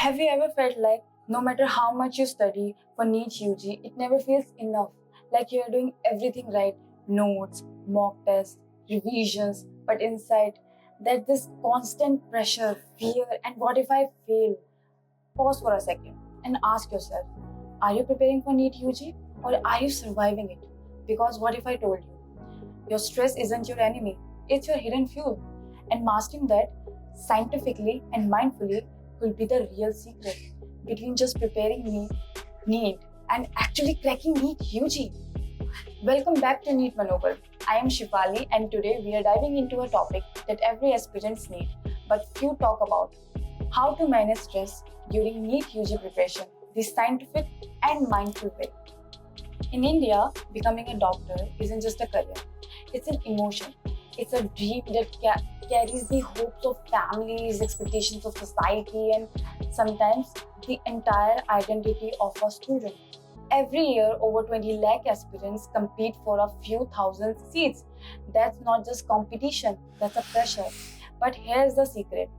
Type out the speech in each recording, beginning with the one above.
Have you ever felt like no matter how much you study for NEET UG, it never feels enough? Like you're doing everything right, notes, mock tests, revisions, but inside there's this constant pressure, fear, and what if I fail? Pause for a second and ask yourself, are you preparing for NEET UG or are you surviving it? Because what if I told you? Your stress isn't your enemy, it's your hidden fuel. And mastering that scientifically and mindfully will be the real secret between just preparing NEET and actually cracking NEET UG. Welcome back to NEET Manobar. I am Shifali, and today we are diving into a topic that every aspirant needs but few talk about: how to manage stress during NEET UG preparation, the scientific and mindful way. In India, becoming a doctor isn't just a career, it's an emotion. It's a dream that carries the hopes of families, expectations of society, and sometimes the entire identity of a student. Every year, over 20 lakh aspirants compete for a few thousand seats. That's not just competition, that's a pressure. But here's the secret: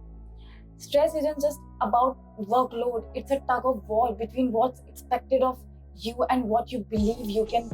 stress isn't just about workload, it's a tug of war between what's expected of you and what you believe you can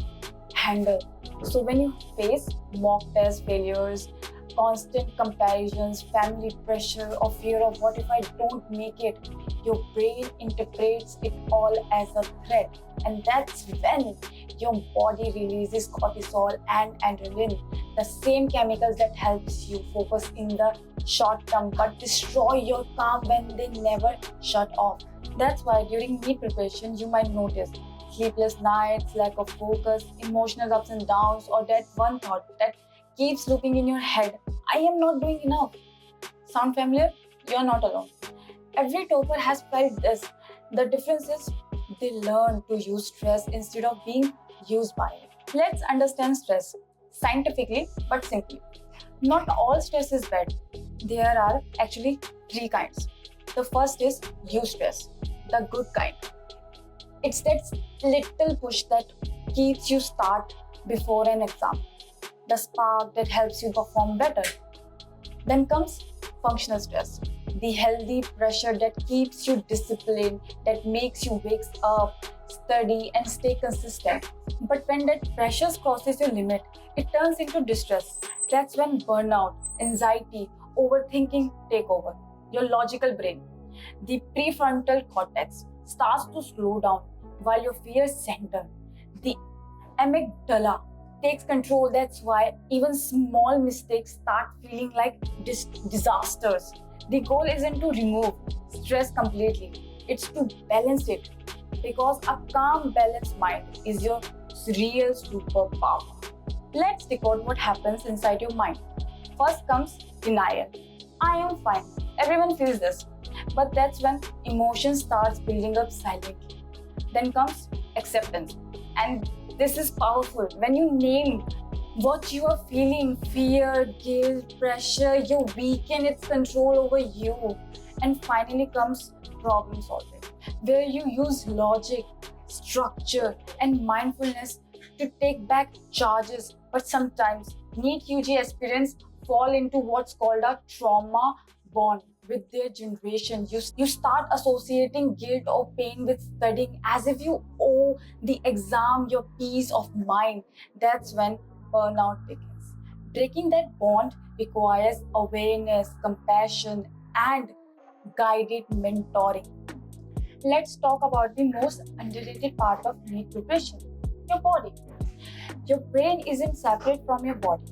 handle. So, when you face mock test failures, constant comparisons, family pressure, or fear of what if I don't make it, your brain interprets it all as a threat. And that's when your body releases cortisol and adrenaline, the same chemicals that helps you focus in the short term but destroy your calm when they never shut off. That's why during NEET preparation you might notice sleepless nights, lack of focus, emotional ups and downs, or that one thought that keeps looping in your head: I am not doing enough. Sound familiar? You are not alone. Every topper has felt this. The difference is they learn to use stress instead of being used by it. Let's understand stress scientifically but simply. Not all stress is bad. There are actually three kinds. The first is eustress, the good kind. It's that little push that keeps you start before an exam, the spark that helps you perform better. Then comes functional stress, the healthy pressure that keeps you disciplined, that makes you wake up, study, and stay consistent. But when that pressure crosses your limit, it turns into distress. That's when burnout, anxiety, overthinking take over. Your logical brain, the prefrontal cortex, starts to slow down while your fear center, the amygdala, takes control. That's why even small mistakes start feeling like disasters. The goal isn't to remove stress completely, it's to balance it, because a calm, balanced mind is your real superpower. Let's decode what happens inside your mind. First comes denial. I am fine. Everyone feels this. But that's when emotion starts building up silently. Then comes acceptance. And this is powerful. When you name what you are feeling, fear, guilt, pressure, you weaken its control over you. And finally comes problem solving, where you use logic, structure, and mindfulness to take back charges. But sometimes NEET UG aspirants fall into what's called a trauma bond with their generation. You start associating guilt or pain with studying as if you owe the exam your peace of mind. That's when burnout begins. Breaking that bond requires awareness, compassion, and guided mentoring. Let's talk about the most underrated part of NEET preparation: your body. Your brain isn't separate from your body.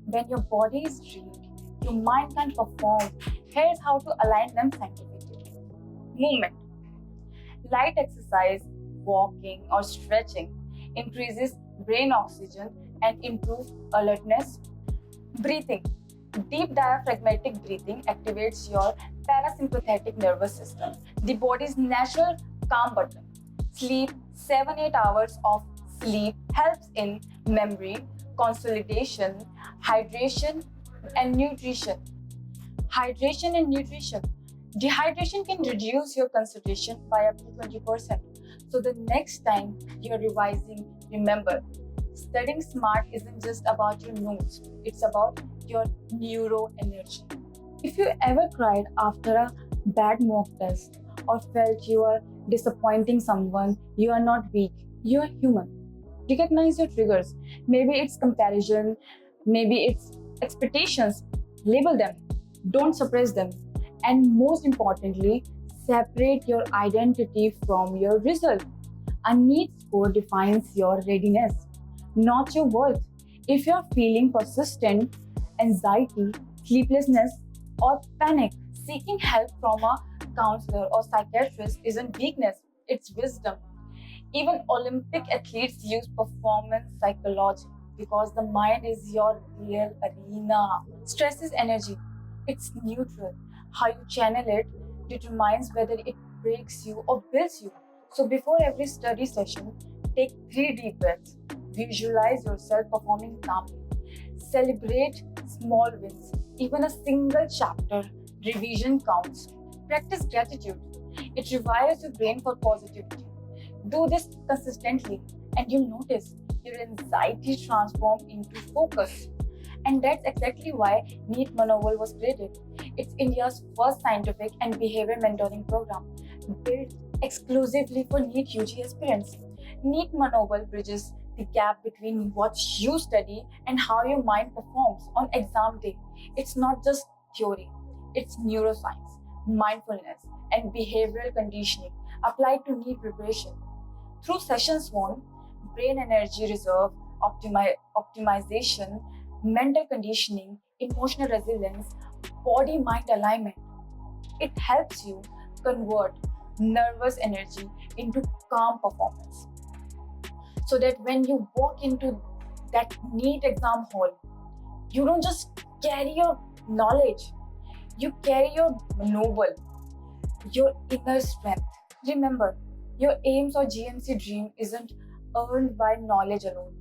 When your body is weak, your mind can't perform. Here's how to align them scientifically. Movement. Light exercise, walking or stretching increases brain oxygen and improves alertness. Breathing. Deep diaphragmatic breathing activates your parasympathetic nervous system, the body's natural calm button. Sleep, 7-8 hours of sleep helps in memory, consolidation, hydration, and nutrition. Hydration and nutrition. Dehydration can reduce your concentration by up to 20%. So the next time you're revising, remember, studying smart isn't just about your notes, it's about your neuro energy. If you ever cried after a bad mock test or felt you are disappointing someone, you are not weak, you are human. Recognize your triggers. Maybe it's comparison, maybe it's expectations. Label them, don't suppress them. And most importantly, separate your identity from your result. A NEET score defines your readiness, not your worth. If you're feeling persistent anxiety, sleeplessness, or panic, seeking help from a counselor or psychiatrist isn't weakness, it's wisdom. Even Olympic athletes use performance psychology because the mind is your real arena. Stress is energy, it's neutral. How you channel it determines whether it breaks you or builds you. So, before every study session, take 3 deep breaths. Visualize yourself performing calmly. Celebrate small wins. Even a single chapter revision counts. Practice gratitude. It rewires your brain for positivity. Do this consistently, and you'll notice your anxiety transform into focus. And that's exactly why NEET Manoval was created. It's India's first scientific and behavior mentoring program built exclusively for NEET UG aspirants. NEET Manoval bridges the gap between what you study and how your mind performs on exam day. It's not just theory, it's neuroscience, mindfulness, and behavioral conditioning applied to NEET preparation. Through sessions 1, brain energy reserve, optimization, mental conditioning, emotional resilience, body mind alignment, it helps you convert nervous energy into calm performance. So that when you walk into that NEET exam hall, you don't just carry your knowledge, you carry your noble, your inner strength. Remember, your aims or GMC dream isn't earned by knowledge alone.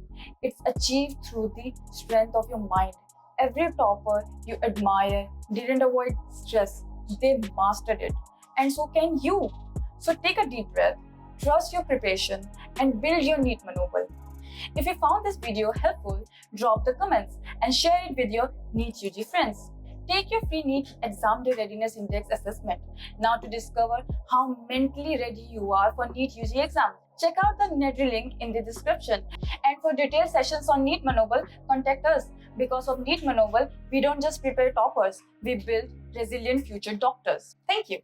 It's achieved through the strength of your mind. Every topper you admire didn't avoid stress, they mastered it. And so can you. So take a deep breath, trust your preparation, and build your NEET Manoval. If you found this video helpful, drop the comments and share it with your NEET UG friends. Take your free NEET Exam Day Readiness Index assessment now to discover how mentally ready you are for NEET UG exam. Check out the Nedry link in the description. And for detailed sessions on NEET Manoval, contact us. Because of NEET Manoval, we don't just prepare toppers, we build resilient future doctors. Thank you.